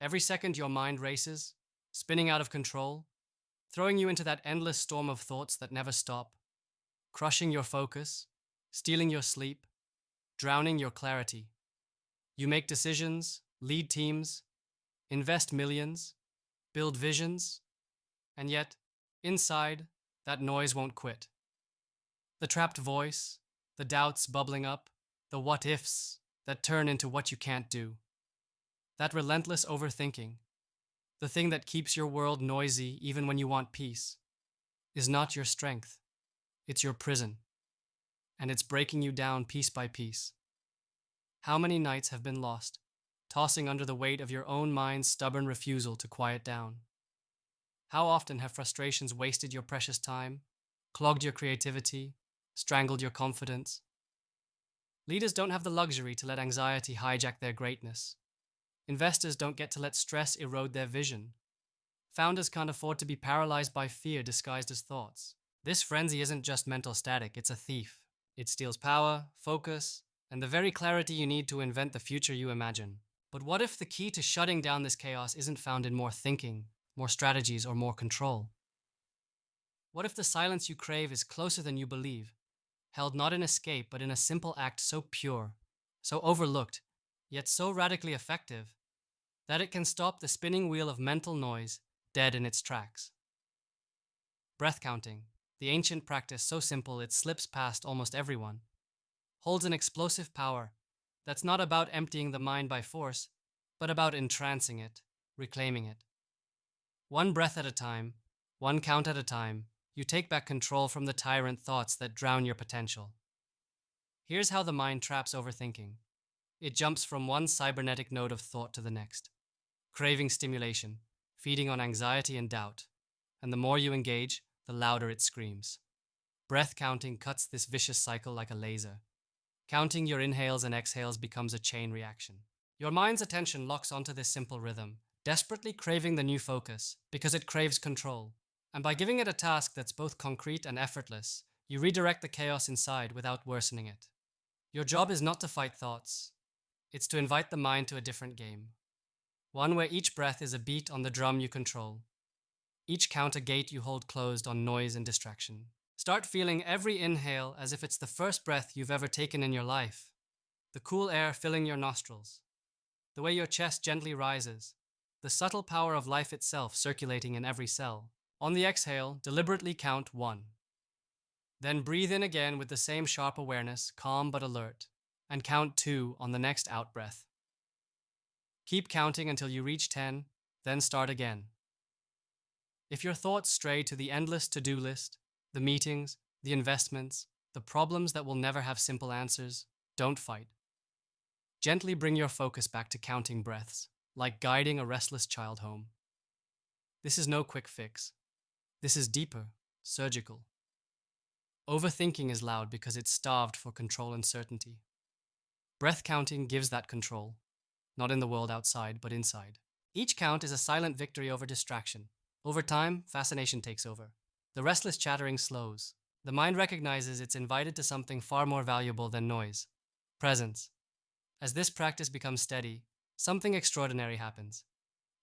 Every second your mind races, spinning out of control, throwing you into that endless storm of thoughts that never stop, crushing your focus, stealing your sleep, drowning your clarity. You make decisions, lead teams, invest millions, build visions, and yet, inside, that noise won't quit. The trapped voice, the doubts bubbling up, the what ifs that turn into what you can't do. That relentless overthinking, the thing that keeps your world noisy even when you want peace, is not your strength. It's your prison, and it's breaking you down piece by piece. How many nights have been lost, tossing under the weight of your own mind's stubborn refusal to quiet down? How often have frustrations wasted your precious time, clogged your creativity, strangled your confidence? Leaders don't have the luxury to let anxiety hijack their greatness. Investors don't get to let stress erode their vision. Founders can't afford to be paralyzed by fear disguised as thoughts. This frenzy isn't just mental static, it's a thief. It steals power, focus, and the very clarity you need to invent the future you imagine. But what if the key to shutting down this chaos isn't found in more thinking, more strategies, or more control? What if the silence you crave is closer than you believe, held not in escape but in a simple act so pure, so overlooked, yet so radically effective, that it can stop the spinning wheel of mental noise dead in its tracks? Breath counting, the ancient practice so simple it slips past almost everyone, holds an explosive power that's not about emptying the mind by force, but about entrancing it, reclaiming it. One breath at a time, one count at a time, you take back control from the tyrant thoughts that drown your potential. Here's how the mind traps overthinking. It jumps from one cybernetic node of thought to the next, craving stimulation, feeding on anxiety and doubt, and the more you engage, the louder it screams. Breath counting cuts this vicious cycle like a laser. Counting your inhales and exhales becomes a chain reaction. Your mind's attention locks onto this simple rhythm, desperately craving the new focus because it craves control. And by giving it a task that's both concrete and effortless, you redirect the chaos inside without worsening it. Your job is not to fight thoughts. It's to invite the mind to a different game. One where each breath is a beat on the drum you control. Each count a gate you hold closed on noise and distraction. Start feeling every inhale as if it's the first breath you've ever taken in your life. The cool air filling your nostrils. The way your chest gently rises. The subtle power of life itself circulating in every cell. On the exhale, deliberately count 1. Then breathe in again with the same sharp awareness, calm but alert, and count 2 on the next out breath. Keep counting until you reach 10, then start again. If your thoughts stray to the endless to-do list, the meetings, the investments, the problems that will never have simple answers, don't fight. Gently bring your focus back to counting breaths, like guiding a restless child home. This is no quick fix. This is deeper, surgical. Overthinking is loud because it's starved for control and certainty. Breath counting gives that control, not in the world outside, but inside. Each count is a silent victory over distraction. Over time, fascination takes over. The restless chattering slows. The mind recognizes it's invited to something far more valuable than noise: presence. As this practice becomes steady, something extraordinary happens.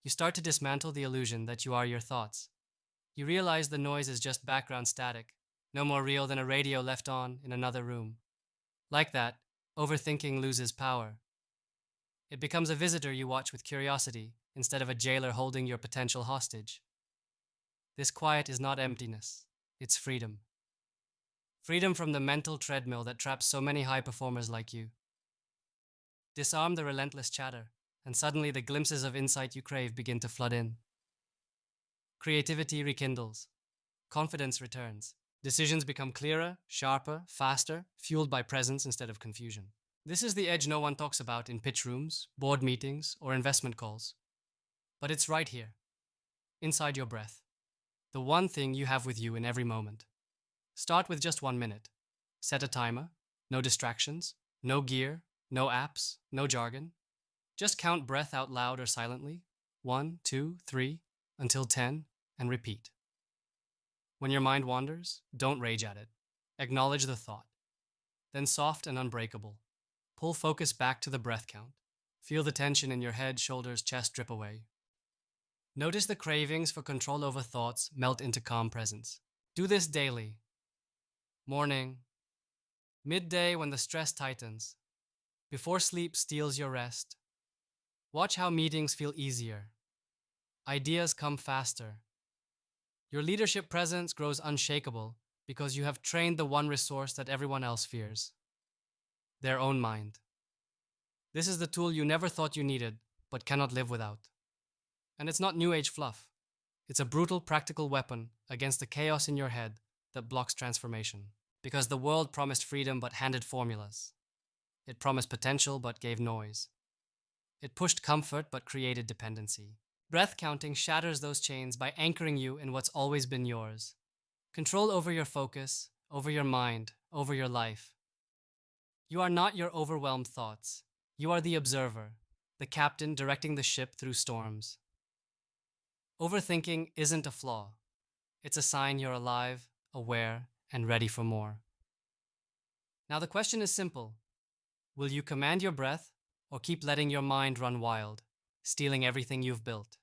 You start to dismantle the illusion that you are your thoughts. You realize the noise is just background static, no more real than a radio left on in another room. Like that, overthinking loses power. It becomes a visitor you watch with curiosity instead of a jailer holding your potential hostage. This quiet is not emptiness, it's freedom. Freedom from the mental treadmill that traps so many high performers like you. Disarm the relentless chatter, and suddenly the glimpses of insight you crave begin to flood in. Creativity rekindles. Confidence returns. Decisions become clearer, sharper, faster, fueled by presence instead of confusion. This is the edge no one talks about in pitch rooms, board meetings, or investment calls. But it's right here, inside your breath. The one thing you have with you in every moment. Start with just 1 minute. Set a timer. No distractions. No gear. No apps. No jargon. Just count breath out loud or silently. 1, 2, 3, until 10, and repeat. When your mind wanders, don't rage at it. Acknowledge the thought. Then soft and unbreakable, pull focus back to the breath count. Feel the tension in your head, shoulders, chest drip away. Notice the cravings for control over thoughts melt into calm presence. Do this daily. Morning, midday when the stress tightens, before sleep steals your rest. Watch how meetings feel easier. Ideas come faster. Your leadership presence grows unshakable because you have trained the one resource that everyone else fears: their own mind. This is the tool you never thought you needed, but cannot live without. And it's not new age fluff. It's a brutal, practical weapon against the chaos in your head that blocks transformation. Because the world promised freedom but handed formulas. It promised potential but gave noise. It pushed comfort but created dependency. Breath counting shatters those chains by anchoring you in what's always been yours. Control over your focus, over your mind, over your life. You are not your overwhelmed thoughts. You are the observer, the captain directing the ship through storms. Overthinking isn't a flaw. It's a sign you're alive, aware, and ready for more. Now the question is simple. Will you command your breath or keep letting your mind run wild, stealing everything you've built?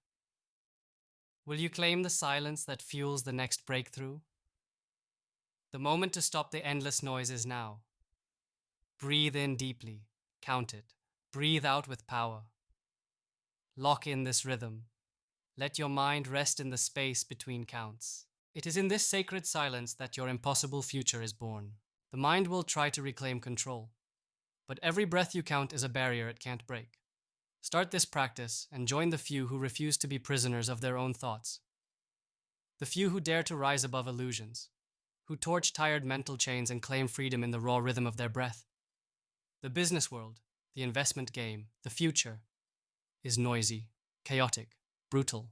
Will you claim the silence that fuels the next breakthrough? The moment to stop the endless noise is now. Breathe in deeply, count it. Breathe out with power. Lock in this rhythm. Let your mind rest in the space between counts. It is in this sacred silence that your impossible future is born. The mind will try to reclaim control, but every breath you count is a barrier it can't break. Start this practice and join the few who refuse to be prisoners of their own thoughts. The few who dare to rise above illusions, who torch tired mental chains and claim freedom in the raw rhythm of their breath. The business world, the investment game, the future is noisy, chaotic, brutal.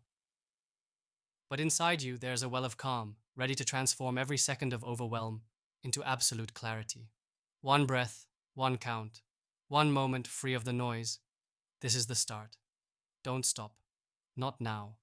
But inside you, there's a well of calm, ready to transform every second of overwhelm into absolute clarity. One breath, one count, one moment free of the noise. This is the start. Don't stop. Not now.